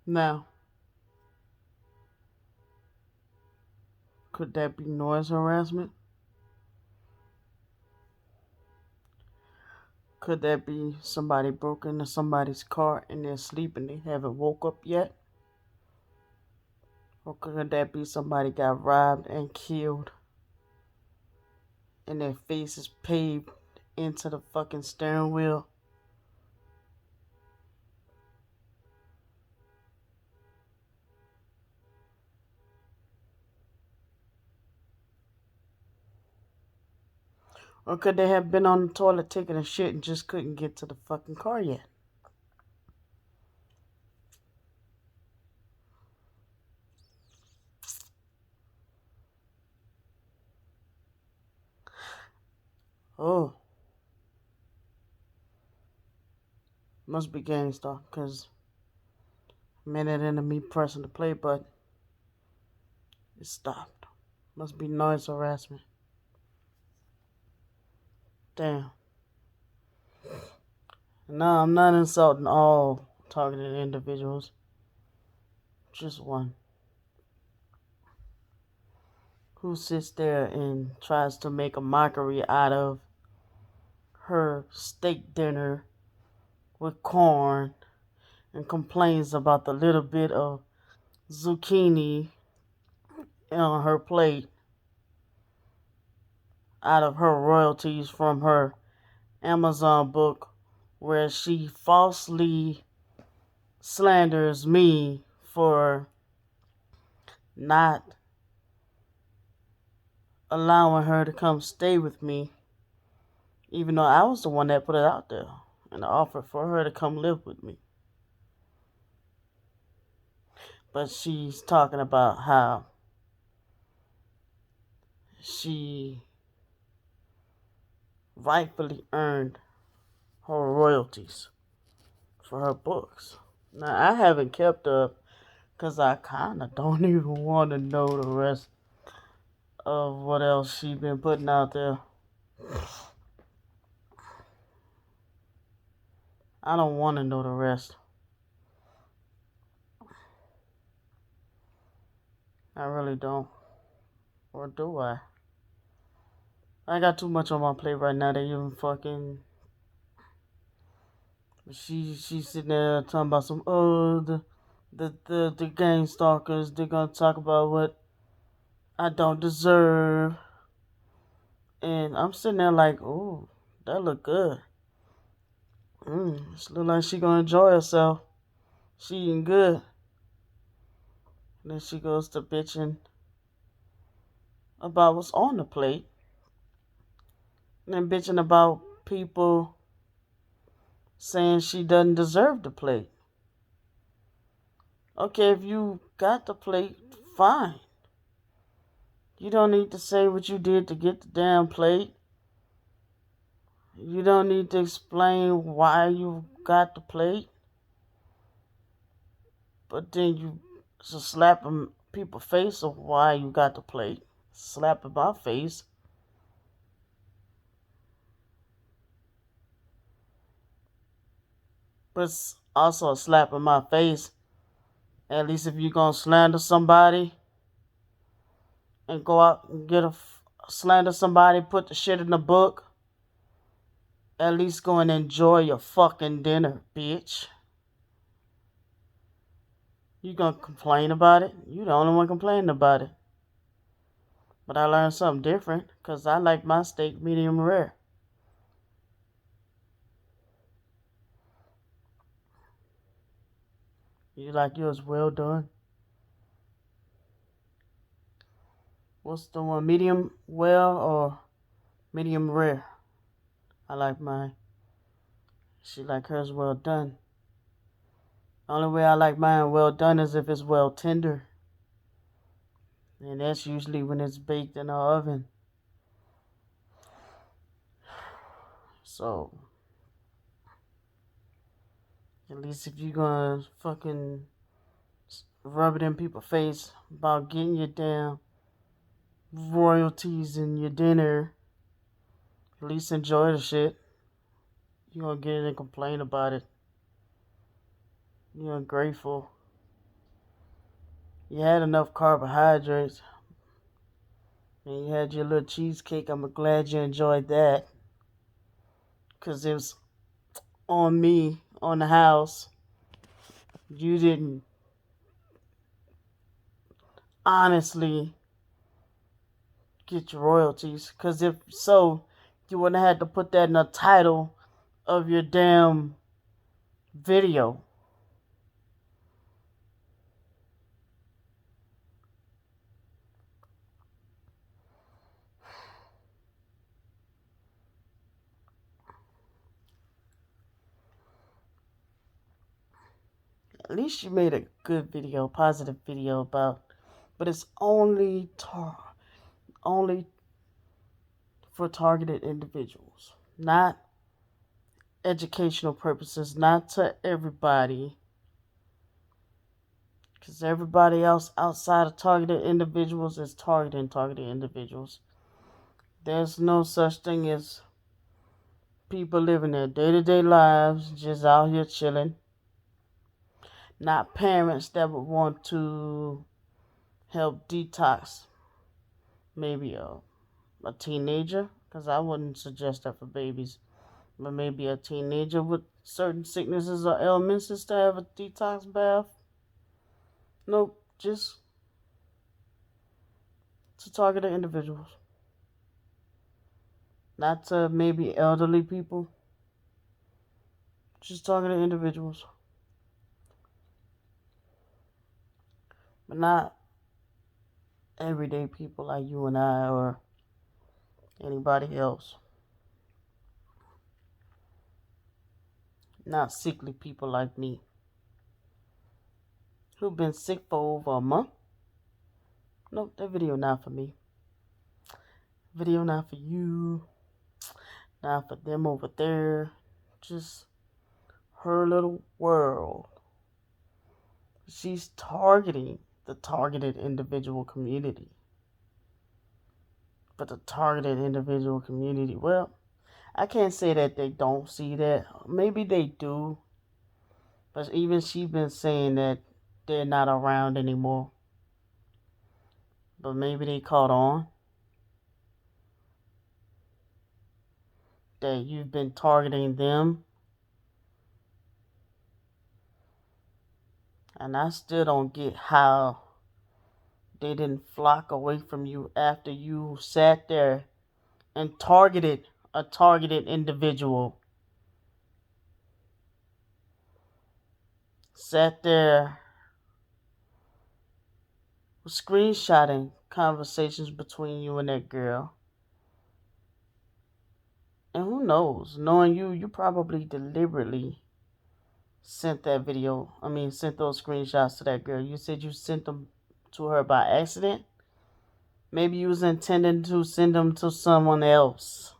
Now, could that be noise harassment? Could that be somebody broke into somebody's car and they're asleep and they haven't woke up yet? Or could that be somebody got robbed and killed and their face is paved into the fucking steering wheel? Or could they have been on the toilet taking a shit and just couldn't get to the fucking car yet? Oh, must be GameStop because a minute into me pressing the play button, it stopped. Must be noise harassment. Damn. No, I'm not insulting all targeted individuals. Just one who sits there and tries to make a mockery out of her steak dinner with corn and complains about the little bit of zucchini on her plate out of her royalties from her Amazon book, where she falsely slanders me for not allowing her to come stay with me, even though I was the one that put it out there and offered for her to come live with me. But she's talking about how she rightfully earned her royalties for her books. Now, I haven't kept up because I kind of don't even want to know the rest of what else she been putting out there. I don't want to know the rest. I really don't. Or do I? I got too much on my plate right now to even fucking. She's sitting there talking about some the gang stalkers. They're gonna talk about what I don't deserve, and I'm sitting there like, oh, that look good. She look like she gonna enjoy herself. She eating good. And then she goes to bitching about what's on the plate, and then bitching about people saying she doesn't deserve the plate. Okay, if you got the plate, fine. You don't need to say what you did to get the damn plate. You don't need to explain why you got the plate. But then you just slap in people's face of why you got the plate. Slap in my face. But it's also a slap in my face. At least if you're going to slander somebody and go out and slander somebody, put the shit in the book, at least go and enjoy your fucking dinner, bitch. You gonna complain about it? You the only one complaining about it. But I learned something different, cause I like my steak medium rare. You like yours well done? What's the one, medium well or medium rare? I like mine. She like hers well done. The only way I like mine well done is if it's well tender. And that's usually when it's baked in the oven. So, at least if you gonna fucking rub it in people's face about getting your damn royalties in your dinner, at least enjoy the shit. You gonna get it and complain about it. You're ungrateful. You had enough carbohydrates, and you had your little cheesecake. I'm glad you enjoyed that, because it was on me, on the house. You didn't honestly get your royalties, because if so, you wouldn't have had to put that in the title of your damn video. At least you made a good video, positive video about, but it's only for targeted individuals, not educational purposes, not to everybody, because everybody else outside of targeted individuals is targeting targeted individuals. There's no such thing as people living their day-to-day lives just out here chilling, not parents that would want to help detox maybe a teenager, because I wouldn't suggest that for babies, but maybe a teenager with certain sicknesses or ailments is to have a detox bath. Nope, just to targeted individuals, not to maybe elderly people, just targeted individuals, but not everyday people like you and I or anybody else. Not sickly people like me who've been sick for over a month. Nope, that video not for me. Video not for you. Not for them over there. Just her little world. She's targeting the targeted individual community. But the targeted individual community, well, I can't say that they don't see that. Maybe they do. But even she been saying that they're not around anymore. But maybe they caught on that you've been targeting them. And I still don't get how they didn't flock away from you after you sat there and targeted a targeted individual. Sat there screenshotting conversations between you and that girl. And who knows, knowing you, you probably deliberately sent sent those screenshots to that girl. You said you sent them to her by accident. Maybe you was intending to send them to someone else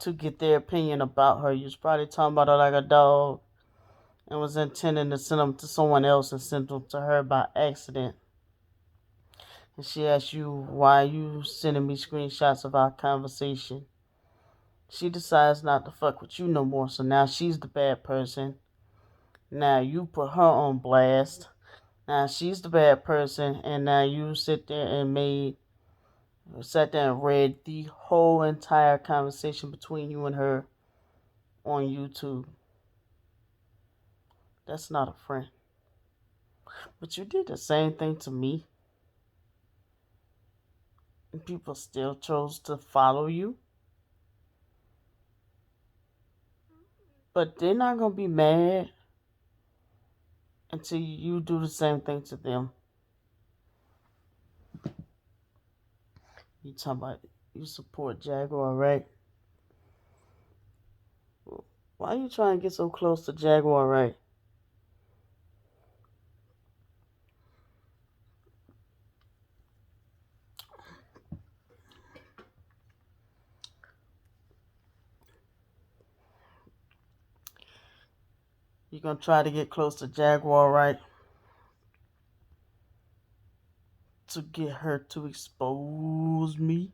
to get their opinion about her. You was probably talking about her like a dog and was intending to send them to someone else and sent them to her by accident. And she asked you, why are you sending me screenshots of our conversation? She decides not to fuck with you no more, so now she's the bad person. Now you put her on blast. Now she's the bad person, and now you sat there and read the whole entire conversation between you and her on YouTube. That's not a friend. But you did the same thing to me. And people still chose to follow you. But they're not going to be mad until you do the same thing to them. You talking about you support Jaguar, right? Why are you trying to get so close to Jaguar, right? You gonna try to get close to Jaguar, right? To get her to expose me?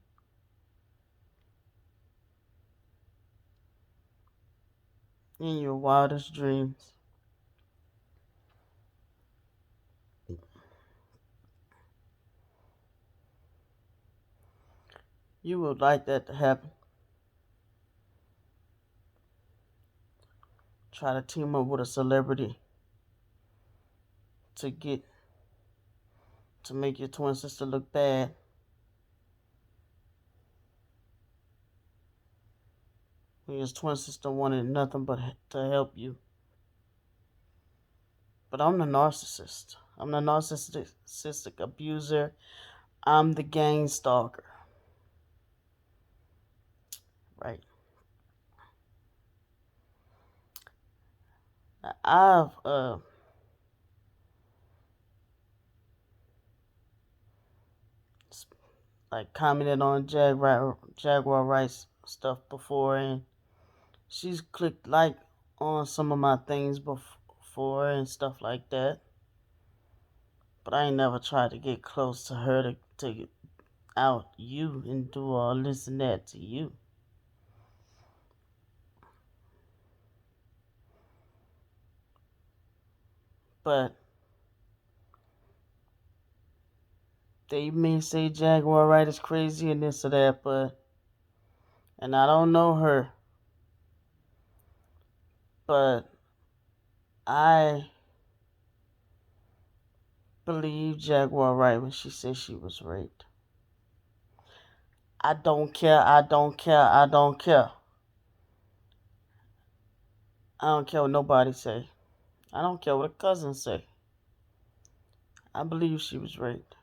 In your wildest dreams. You would like that to happen. Try to team up with a celebrity to get to make your twin sister look bad. When your twin sister wanted nothing but to help you. But I'm the narcissist. I'm the narcissistic abuser. I'm the gang stalker. Right. Now, I've like commented on Jaguar Rice stuff before, and she's clicked like on some of my things before and stuff like that. But I ain't never tried to get close to her to out you and do all this and that to you. But they may say Jaguar Wright is crazy and this or that, and I don't know her, but I believe Jaguar Wright when she said she was raped. I don't care. I don't care. I don't care. I don't care what nobody say. I don't care what a cousin say. I believe she was raped.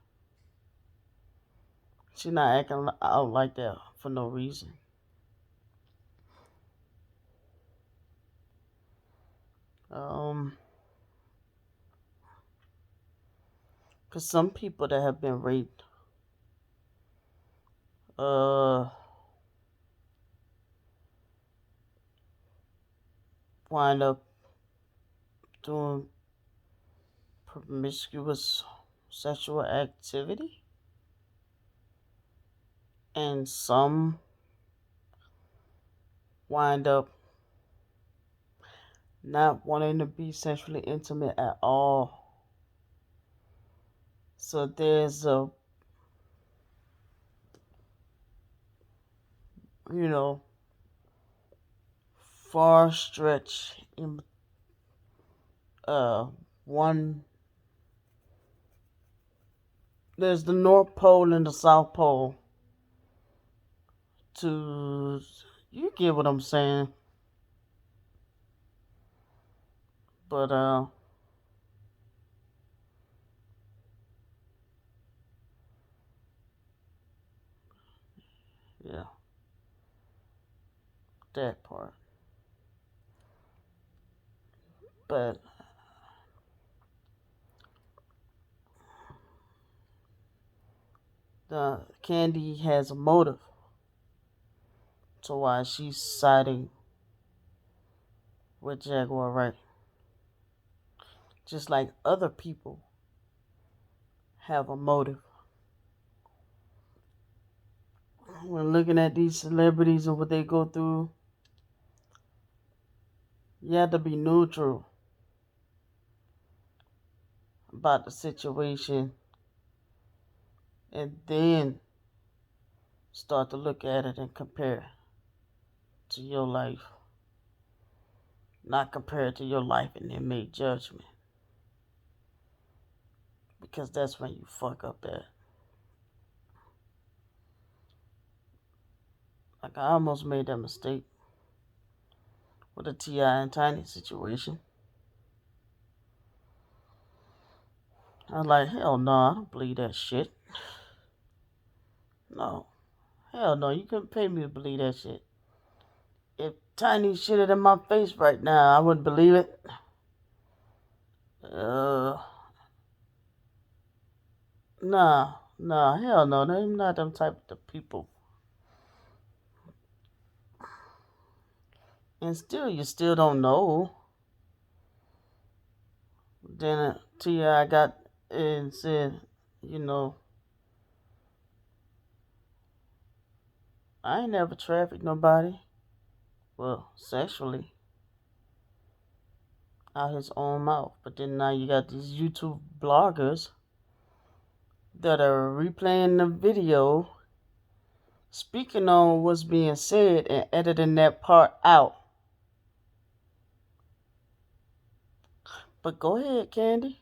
She not acting out like that for no reason. Cause some people that have been raped, wind up doing promiscuous sexual activity, and some wind up not wanting to be sexually intimate at all. So there's a, far stretch in one. There's the North Pole and the South Pole. You get what I'm saying? But yeah, that part. But the Candy has a motive to why she's siding with Jaguar Wright. Just like other people have a motive. When looking at these celebrities and what they go through, you have to be neutral about the situation and then start to look at it and compare to your life. Not compare it to your life and then make judgment. Because that's when you fuck up at. Like I almost made that mistake with the T.I. and Tiny situation. I was like, hell no, I don't believe that shit. No. Hell no, you couldn't pay me to believe that shit. If Tiny shitted in my face right now, I wouldn't believe it. Nah, hell no. I'm not them type of people. And still, you still don't know. Then T.I. got and said, I ain't never trafficked nobody. Well, sexually. Out his own mouth. But then now you got these YouTube bloggers that are replaying the video speaking on what's being said and editing that part out. But go ahead, Candy.